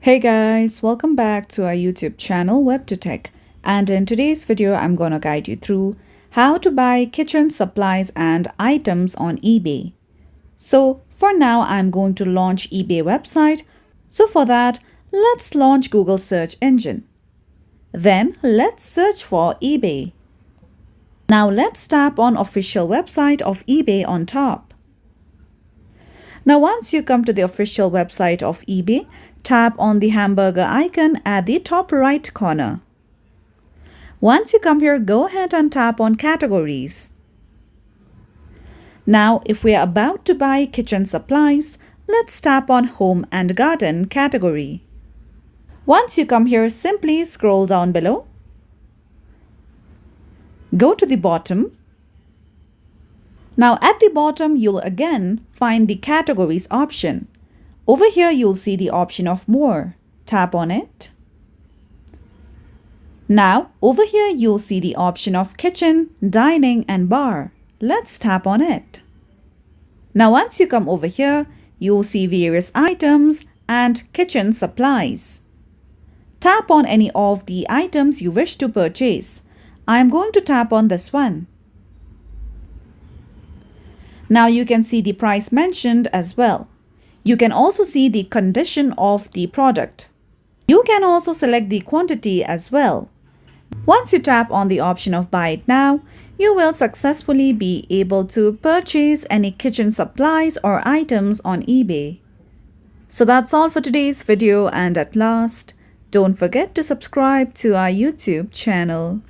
Hey guys, welcome back to our YouTube channel Web to Tech, and in today's video I'm going to guide you through how to buy kitchen supplies and items on eBay. So for now I'm going to launch eBay website. So for that, let's launch Google search engine. Then let's search for eBay. Now let's tap on official website of eBay on top. Now once you come to the official website of eBay, tap on the hamburger icon at the top right corner. Once you come here, go ahead and tap on categories. Now if we are about to buy kitchen supplies, let's tap on home and garden category. Once you come here, simply scroll down below. Go to the bottom. Now at the bottom, you'll again find the categories option. Over here, you'll see the option of more. Tap on it. Now over here, you'll see the option of kitchen, dining and bar. Let's tap on it. Now once you come over here, you'll see various items and kitchen supplies. Tap on any of the items you wish to purchase. I am going to tap on this one. Now you can see the price mentioned as well. You can also see the condition of the product. You can also select the quantity as well. Once you tap on the option of buy it now, you will successfully be able to purchase any kitchen supplies or items on eBay. So that's all for today's video, and at last, don't forget to subscribe to our YouTube channel.